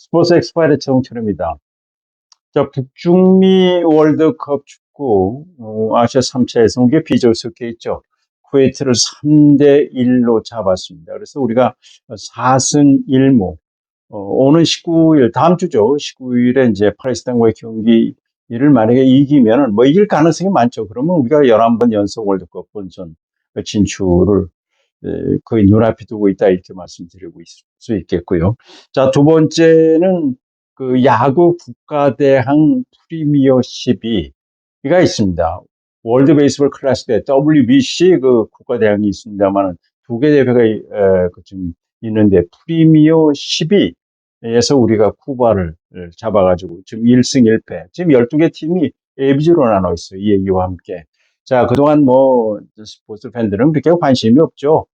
스포츠 엑스파일의 정철입니다. 자, 북중미 월드컵 축구 아시아 3차 예선 게 비조속해 있죠. 쿠웨이트를 3대1로 잡았습니다. 그래서 우리가 4승 1무. 오는 19일, 다음 주죠. 19일에 이제 팔레스타인과의 경기를 만약에 이기면은 뭐 이길 가능성이 많죠. 그러면 우리가 11번 연속 월드컵 본선 진출을 거의 눈앞에 두고 있다 이렇게 말씀드리고 있을 수 있겠고요. 자, 두 번째는 그 야구 국가대항 프리미어십이가 있습니다. 월드 베이스볼 클래스 대 WBC 그 국가대항이 있습니다만 두 개 대회가 지금 있는데 프리미어 12에서 우리가 쿠바를 잡아가지고 지금 1승 1패 지금 12개 팀이 ABG로 나눠 있어요. 이 얘기와 함께. 자, 그동안 뭐 스포츠 팬들은 그렇게 관심이 없죠.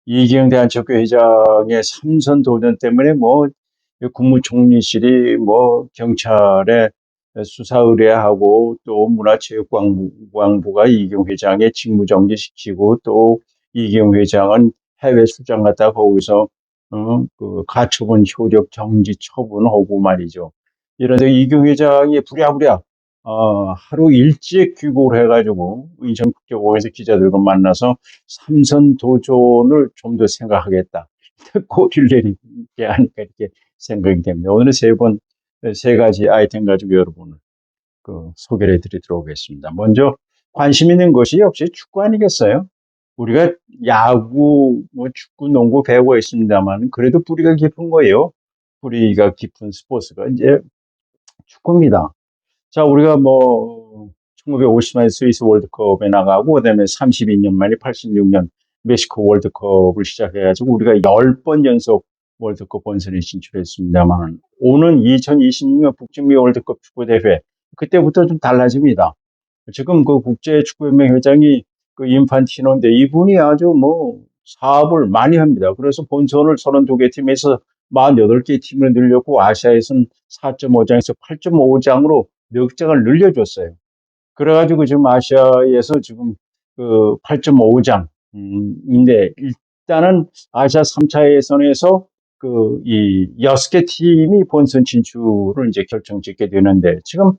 이기영 대한체육회 회장의 삼선 도전 때문에 뭐 국무총리실이 뭐 경찰에 수사 의뢰하고 또 문화체육관광부가 이기영 회장의 직무정지시키고 또 이기영 회장은 해외 출장 갔다 거기서 그 가처분 효력 정지 처분하고 말이죠. 이런데 이기영 회장이 부랴부랴 하루 일찍 귀국을 해가지고 인천국제공항에서 기자들과 만나서 삼선 도전을 좀 더 생각하겠다. 꼬리를 내리게 하니까 이렇게 생각이 됩니다. 오늘은 세 가지 아이템 가지고 여러분을 소개를 해드리도록 하겠습니다. 먼저 관심 있는 것이 역시 축구 아니겠어요? 우리가 야구, 뭐 축구, 농구 배우고 있습니다만 그래도 뿌리가 깊은 거예요. 뿌리가 깊은 스포츠가 이제 축구입니다. 자, 우리가 뭐 1950년에 스위스 월드컵에 나가고 그다음에 32년 만에 86년 멕시코 월드컵을 시작해가지고 우리가 10번 연속 월드컵 본선에 진출했습니다만 오는 2026년 북중미 월드컵 축구대회 그때부터 좀 달라집니다. 지금 그 국제축구연맹 회장이 그 인판티노인데 이분이 아주 뭐 사업을 많이 합니다. 그래서 본선을 32개 팀에서 48개 팀을 늘렸고 아시아에서는 4.5장에서 8.5장으로 몇 장을 늘려줬어요. 그래가지고 지금 아시아에서 지금 그 8.5장인데 일단은 아시아 3차 예선에서 그 이 6개 팀이 본선 진출을 이제 결정짓게 되는데 지금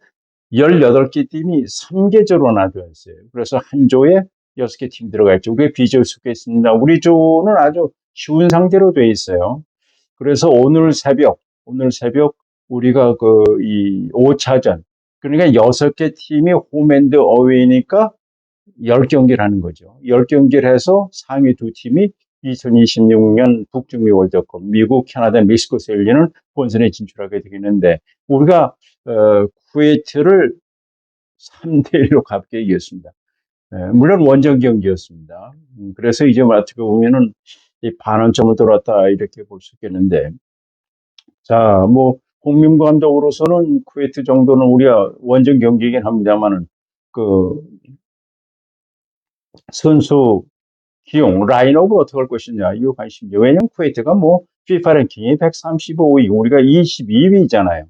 18개 팀이 3계조로 나뉘어 있어요. 그래서 한 조에 6개 팀 들어가 있죠. 우리가 비조에 속했습니다. 우리 조는 아주 쉬운 상태로 돼 있어요. 그래서 오늘 새벽 우리가 이 5차전 그러니까 6개 팀이 홈앤드 어웨이니까 10경기를 하는 거죠. 10경기를 해서 상위 두 팀이 2026년 북중미 월드컵 미국, 캐나다, 멕시코에서 열리는 본선에 진출하게 되겠는데 우리가 쿠웨이트를 3대1로 가볍게 이겼습니다. 물론 원정 경기였습니다. 그래서 이제 어떻게 보면은 이 반환점을 돌았다 이렇게 볼 수 있겠는데 자, 뭐 홍명보 감독으로서는 쿠웨이트 정도는 우리가 원정 경기이긴 합니다만은 그 선수 기용 라인업을 어떻게 할 것이냐 이거 관심이죠. 왜냐면 쿠웨이트가 뭐 FIFA 랭킹이 135위, 우리가 22위잖아요.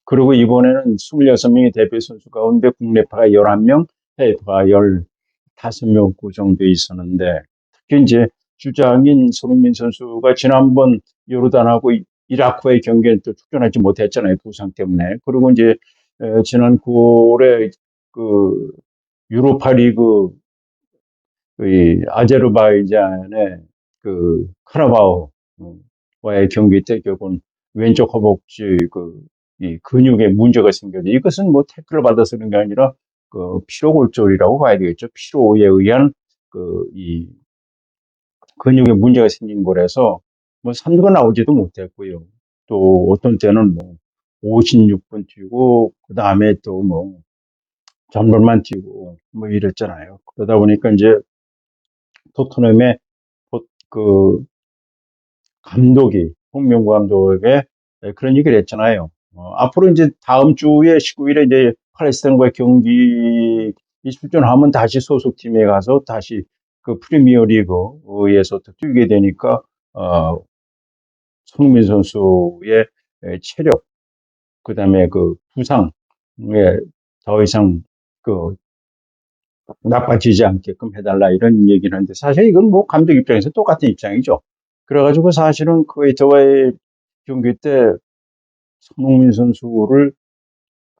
그리고 이번에는 26명의 대표 선수 가운데 국내파가 11명, 해외파가 15명 그 정도 있었는데 특히 이제 주장인 손흥민 선수가 지난번 요르단하고 이라크와의 경기에 또 출전하지 못했잖아요. 부상 때문에. 그리고 이제 지난 9월에 그 유로파 리그 이 아제르바이잔의 그 카라바오와의 경기 때 결국은 왼쪽 허벅지 이 근육에 문제가 생겨서 이것은 뭐 태클을 받아서 그런 게 아니라 그 피로골절이라고 봐야 되겠죠. 피로에 의한 이 근육에 문제가 생긴 거라서 뭐 3가 나오지도 못했고요. 또 어떤 때는 뭐 56분 뛰고 그다음에 또 뭐 전반만 뛰고 뭐 이랬잖아요. 그러다 보니까 이제 토트넘의 그 감독이 홍명보 감독에게 그런 얘기를 했잖아요. 앞으로 이제 다음 주에 19일에 이제 팔레스타인과의 경기 출전하면 다시 소속팀에 가서 다시 그 프리미어 리그에서 또 뛰게 되니까 손흥민 선수의 체력 그다음에 그 부상에 더 이상 그 나빠지지 않게끔 해달라 이런 얘기를 하는데 사실 이건 뭐 감독 입장에서 똑같은 입장이죠. 그래가지고 사실은 쿠웨이트와의 경기 때 손흥민 선수를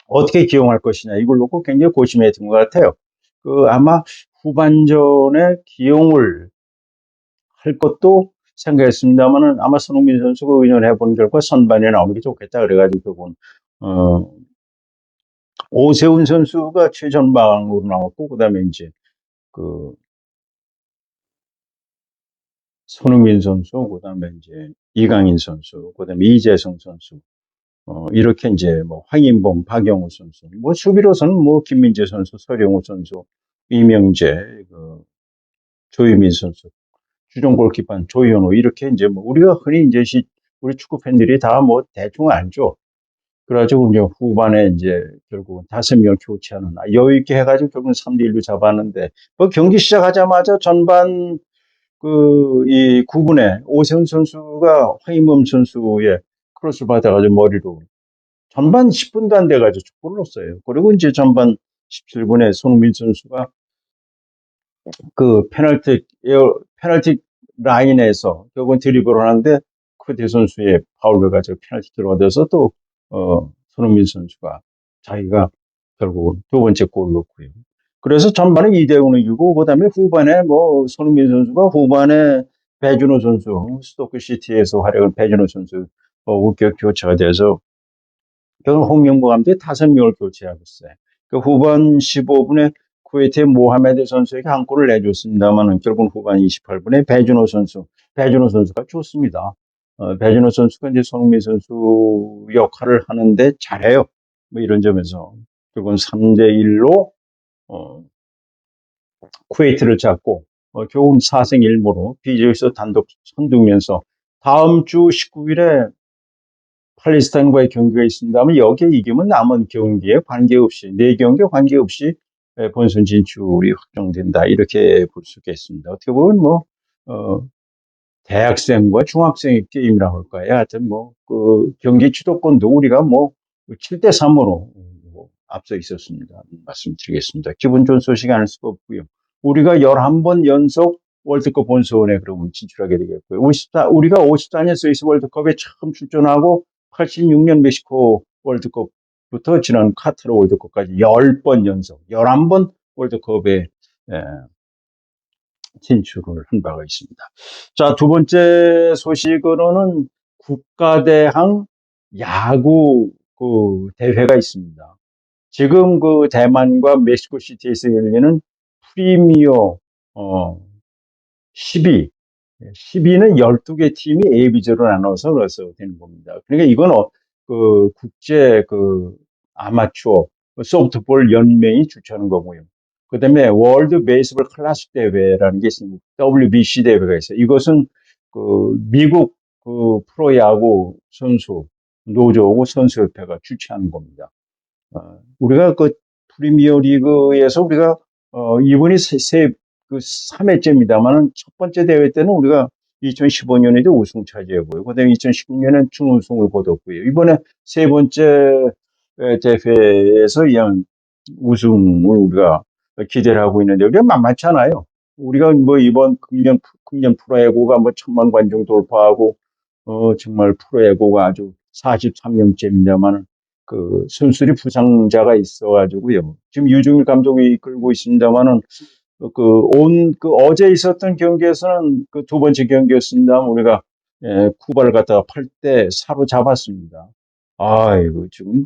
어떻게 기용할 것이냐 이걸 놓고 굉장히 고심했던 것 같아요. 아마 후반전에 기용을 할 것도 생각했습니다만은 아마 손흥민 선수가 의논해 본 결과 선반에 나오는 게 좋겠다 그래가지고 그건 오세훈 선수가 최전방으로 나왔고 그다음에 이제 그 손흥민 선수 그다음에 이제 이강인 선수 그다음에 이재성 선수 이렇게 이제 뭐 황인범, 박영우 선수, 뭐 수비로서는 뭐 김민재 선수, 서령우 선수, 이명재, 조유민 선수, 주전 골키퍼 조현우 이렇게 이제 뭐 우리가 흔히 이제 우리 축구 팬들이 다 뭐 대충 알죠. 그래가지고 이제 후반에 이제 결국은 5명 교체하는 여유 있게 해가지고 결국은 3대1로 잡았는데 뭐 경기 시작하자마자 전반 이 9분에 오세훈 선수가 황인범 선수의 크로스를 받아가지고 머리로 전반 10분도 안 돼가지고 골을 넣었어요. 그리고 이제 전반 17분에 손흥민 선수가 페널티 라인에서 결국은 드리블을 하는데 크디 선수의 파울을 가지고 페널티를 얻어서 또, 손흥민 선수가 자기가 결국은 두 번째 골을 넣고요. 그래서 전반은 2대0을 이기고, 그 다음에 후반에 뭐, 손흥민 선수가 후반에 배준호 선수, 스토크 시티에서 활약한 배준호 선수, 우격 교체가 돼서 결국 홍명보 감독이 5명을 교체하고 있어요. 그 후반 15분에 쿠웨이트의 모하메드 선수에게 한 골을 내줬습니다만 결국 후반 28분에 배준호 선수가 좋습니다. 배준호 선수가 이제 손흥민 선수 역할을 하는데 잘해요. 뭐 이런 점에서 결국은 3대1로 쿠웨이트를 잡고 결국 4승 1무로 B조에서 단독 선두면서 다음 주 19일에 팔레스타인과의 경기가 있습니다만 여기에 이기면 남은 경기에 관계없이 4경기에 관계없이 본선 진출이 확정된다 이렇게 볼 수 있겠습니다. 어떻게 보면 뭐 대학생과 중학생의 게임이라고 할까요? 하여튼 경기 주도권도 우리가 7대3으로 앞서 있었습니다. 말씀드리겠습니다. 기분 좋은 소식이 아닐 수가 없고요. 우리가 11번 연속 월드컵 본선에 그러면 진출하게 되겠고요. 우리가 54년 스위스 월드컵에 처음 출전하고 86년 멕시코 월드컵부터 지난 카타르 월드컵까지 10번 연속, 11번 월드컵에 진출을 한 바가 있습니다. 자, 두 번째 소식으로는 국가대항 야구 대회가 있습니다. 지금 대만과 멕시코시티에서 열리는 프리미어 12는 12개 팀이 AB조로 나눠서 그래서 되는 겁니다. 그러니까 이건 국제 아마추어 소프트볼 연맹이 주최하는 거고요. 그다음에 월드 베이스볼 클래식 대회라는 게 있습니다. WBC 대회가 있어요. 이것은 미국 프로야구 선수 노조하고 선수협회가 주최하는 겁니다. 우리가 프리미어 리그에서 우리가 이번이 3회째입니다만은 첫 번째 대회 때는 우리가 2015년에도 우승 차지했고요. 그다음에 2019년엔 준우승을 거뒀고요. 이번에 세 번째 대회에서 우승을 우리가 기대를 하고 있는데 우리가 만만치 않아요. 우리가 이번 금년 프로야구가 1,000만 관중 돌파하고 정말 프로야구가 아주 43년째입니다만 선수들이 부상자가 있어가지고요. 지금 유중일 감독이 이끌고 있습니다만은 어제 있었던 경기에서는 두 번째 경기였습니다. 우리가 쿠바를 갖다가 8대4로 잡았습니다. 아이고 지금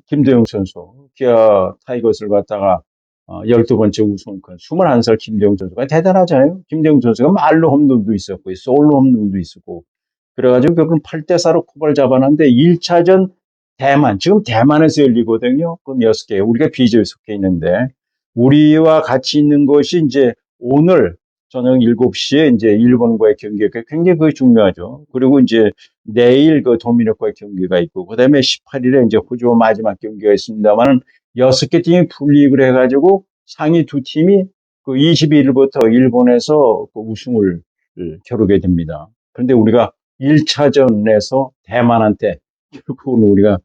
김도영 선수 기아 타이거스를 갖다가 12번째 우승권 21살 김도영 선수가 대단하잖아요. 김도영 선수가 말로 홈런도 있었고 솔로 홈런도 있었고 그래가지고 결국은 8대4로 쿠바를 잡았는데 1차전 지금 대만에서 열리거든요. 그럼 6개. 우리가 B조에 속해 있는데, 우리와 같이 있는 것이 이제 오늘 저녁 7시에 이제 일본과의 경기가 굉장히 중요하죠. 그리고 이제 내일 도미니카와의 경기가 있고, 그 다음에 18일에 이제 호주와 마지막 경기가 있습니다만은 6개 팀이 분리를 해가지고 상위 두 팀이 22일부터 일본에서 우승을 겨루게 됩니다. 그런데 우리가 1차전에서 대만한테 결국은 우리가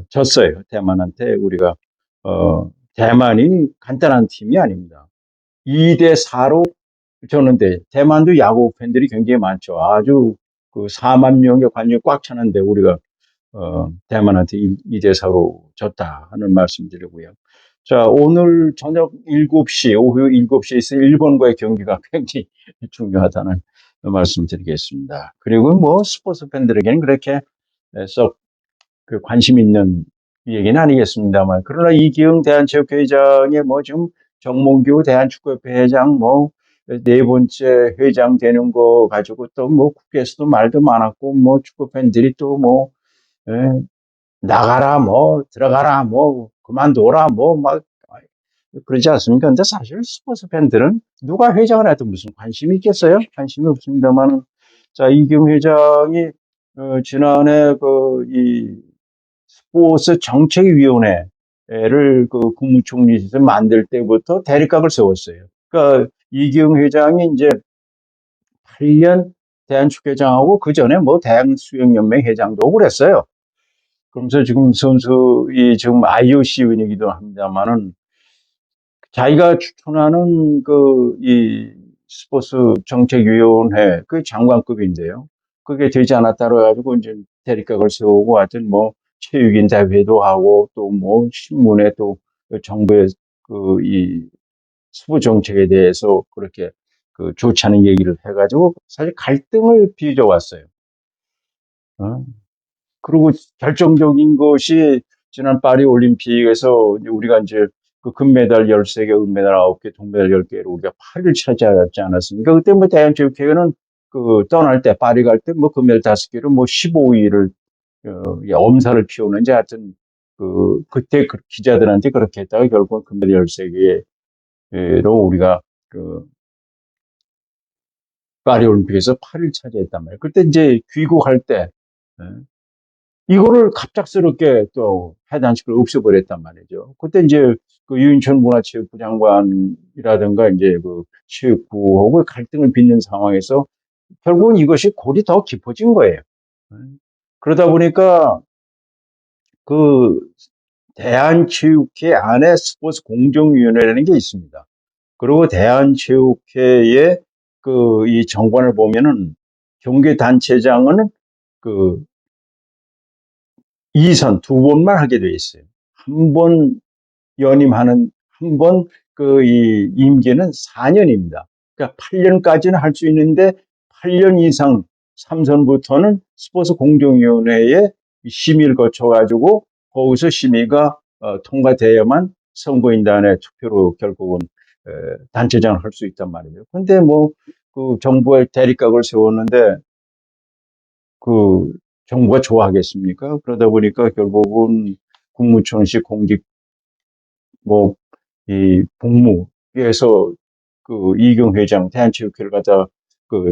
졌어요. 대만한테 우리가 대만이 간단한 팀이 아닙니다. 2대4로 저는데 대만도 야구 팬들이 굉장히 많죠. 아주 그 4만 명의 관중이 꽉 차는데 우리가 대만한테 2대 4로 졌다 하는 말씀 드리고요. 자, 오늘 저녁 7시, 오후 7시에 있을 일본과의 경기가 굉장히 중요하다는 말씀 드리겠습니다. 그리고 뭐 스포츠 팬들에게는 그렇게 썩 그 관심 있는 얘기는 아니겠습니다만, 그러나 이기흥 대한체육회장의 뭐 지금 정몽규 대한축구협회 회장 뭐 네 번째 회장 되는 거 가지고 또 뭐 국회에서도 말도 많았고 뭐 축구 팬들이 또 뭐 나가라 뭐 들어가라 뭐 그만둬라 뭐 막 그러지 않습니까? 근데 사실 스포츠 팬들은 누가 회장을 해도 무슨 관심이 있겠어요? 관심이 없습니다만, 자, 이기흥 회장이 지난해 이 스포츠 정책위원회를 그 국무총리실에서 만들 때부터 대립각을 세웠어요. 그러니까 이기흥 회장이 이제 8년 대한축구회장하고 그 전에 뭐 대한수영연맹 회장도 하고 그랬어요. 그러면서 지금 선수이 지금 IOC 위원이기도 합니다만은 자기가 추천하는 이 스포츠 정책위원회 그 장관급인데요. 그게 되지 않았다 그래가지고 이제 대립각을 세우고 하여튼 뭐 체육인 대회도 하고 또 뭐 신문에 또 정부의 이 스포츠 정책에 대해서 그렇게 좋지 않은 얘기를 해가지고 사실 갈등을 빚어왔어요. 어? 그리고 결정적인 것이 지난 파리 올림픽에서 우리가 이제 그 금메달 13개, 은메달 9개, 동메달 10개를 우리가 8을 차지하지 않았습니까? 그때 뭐 대한체육회는 떠날 때, 파리 갈 때 뭐 금메달 5개를 뭐 15위를, 엄살을 피우는지 하여튼 그때 그 기자들한테 그렇게 했다가 결국은 금메달 13개로 우리가 파리 올림픽에서 8을 차지했단 말이에요. 그때 이제 귀국할 때, 예, 이거를 갑작스럽게 또 해단식을 없애버렸단 말이죠. 그때 이제 그 유인천 문화체육부 장관이라든가 이제 그 체육부하고 갈등을 빚는 상황에서 결국은 이것이 골이 더 깊어진 거예요. 그러다 보니까 그 대한체육회 안에 스포츠 공정위원회라는 게 있습니다. 그리고 대한체육회의 이 정관을 보면은 경기단체장은 그 2선 2번만 하게 돼 있어요. 한 번 연임하는, 한 번 이 임기는 4년입니다. 그러니까 8년까지는 할 수 있는데 8년 이상 3선부터는 스포츠 공정위원회에 심의를 거쳐가지고 거기서 심의가 통과되어야만 선거인단의 투표로 결국은 단체장을 할 수 있단 말이에요. 근데 뭐 그 정부의 대립각을 세웠는데 그 정부가 좋아하겠습니까? 그러다 보니까 결국은 국무총식 공직 뭐 이 복무에서 이경 회장 대한체육회를 갖다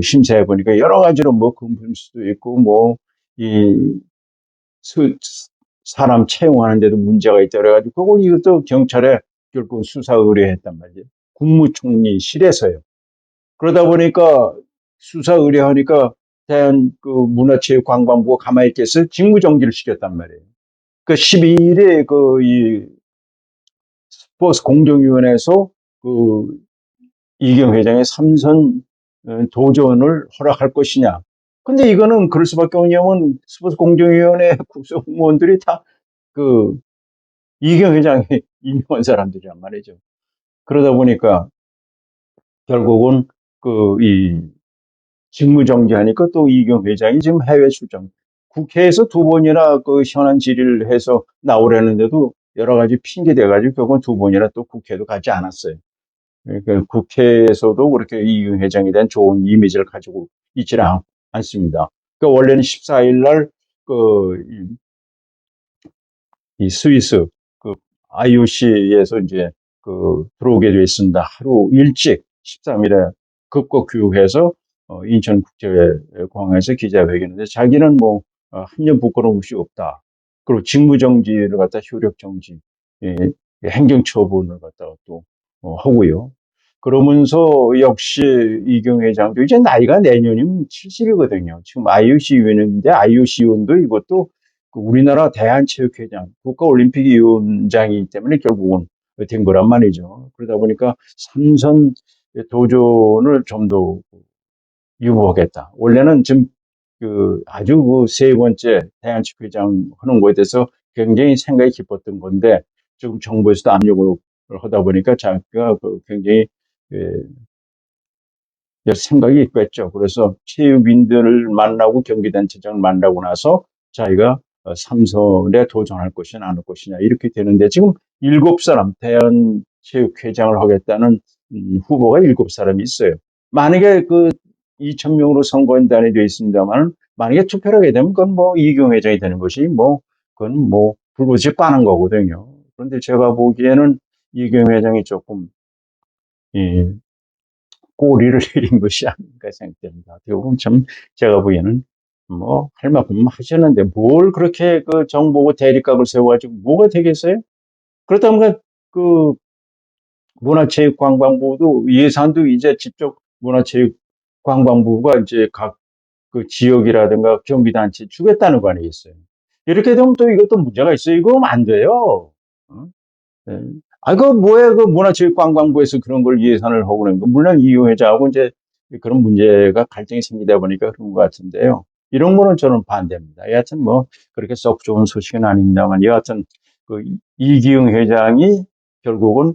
심사해 보니까 여러 가지로 뭐 금품 수도 있고 뭐 이 사람 채용하는 데도 문제가 있다 그래가지고 그걸 이것도 경찰에 결국 수사 의뢰했단 말이에요. 국무총리실에서요. 그러다 보니까 수사 의뢰하니까 대한 문화체육관광부가 가만히 있겠어 직무정지를 시켰단 말이에요. 그 12일에 이 스포츠 공정위원회에서 이경 회장의 삼선 도전을 허락할 것이냐. 근데 이거는 그럴 수밖에 없냐면 스포츠 공정위원회 구성원들이 다 이경 회장이 임명한 사람들이란 말이죠. 그러다 보니까 결국은 이 직무정지하니까 또 이경 회장이 지금 해외 출장, 국회에서 2번이나 현안 질의를 해서 나오려는데도 여러 가지 핑계 대가지고 결국은 2번이나 또 국회도 가지 않았어요. 그러니까 국회에서도 그렇게 이경 회장에 대한 좋은 이미지를 가지고 있지는 않습니다. 그러니까 원래는 14일 날 이 스위스 IOC에서 이제 들어오게 돼 있습니다. 하루 일찍 13일에 급거 귀국해서 인천국제공항에서 기자회견인데 자기는 뭐 한년 부끄러움 없이 없다. 그리고 직무정지를 갖다 효력정지, 예, 행정처분을 갖다가 또 하고요. 그러면서 역시 이경 회장도 이제 나이가 내년이면 70이거든요. 지금 IOC 위원인데 IOC 위원도 이것도 우리나라 대한체육회장, 국가올림픽위원장이기 때문에 결국은 된 거란 말이죠. 그러다 보니까 삼선 도전을 좀 더 유보하겠다. 원래는 지금 아주 세 번째 대한축구회장 하는 거에 대해서 굉장히 생각이 깊었던 건데, 지금 정부에서도 압력을 하다 보니까 자기가 굉장히 생각이 있겠죠. 그래서 체육인들을 만나고 경기단체장을 만나고 나서 자기가 삼선에 도전할 것이냐 안 할 것이냐 이렇게 되는데, 지금 7사람 대한체육회장을 하겠다는 후보가 7사람이 있어요. 만약에 2,000명으로 선거인단이 되어 있습니다만, 만약에 투표를 하게 되면 그건 뭐 이경 회장이 되는 것이 그건 불붙이 빠는 거거든요. 그런데 제가 보기에는 이경 회장이 조금 이 꼬리를 내린 것이 아닌가 생각됩니다. 어떻게 보면 참 제가 보기에는 할 만큼 하셨는데 뭘 그렇게 정보고 대립각을 세워가지고 뭐가 되겠어요? 그렇다면 문화체육관광부도 예산도 이제 직접 문화체육관광부가 이제 각 지역이라든가 경기단체 주겠다는 거 아니겠어요? 이렇게 되면 또 이것도 문제가 있어요. 이거 하면 안 돼요. 어? 예. 뭐야, 문화체육관광부에서 그런 걸 예산을 하고 그러는 거. 물론 이 회장하고 이제 그런 문제가 갈등이 생기다 보니까 그런 것 같은데요. 이런 거는 저는 반대입니다. 여하튼 그렇게 썩 좋은 소식은 아닙니다만, 여하튼 이기용 회장이 결국은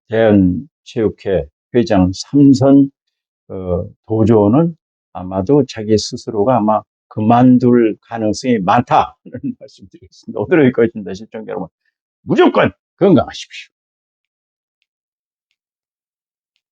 대한체육회 회장 3선, 도전은 아마도 자기 스스로가 아마 그만둘 가능성이 많다는 말씀드리겠습니다. 오늘 여기까지입니다. 시청자 여러분. 무조건 건강하십시오.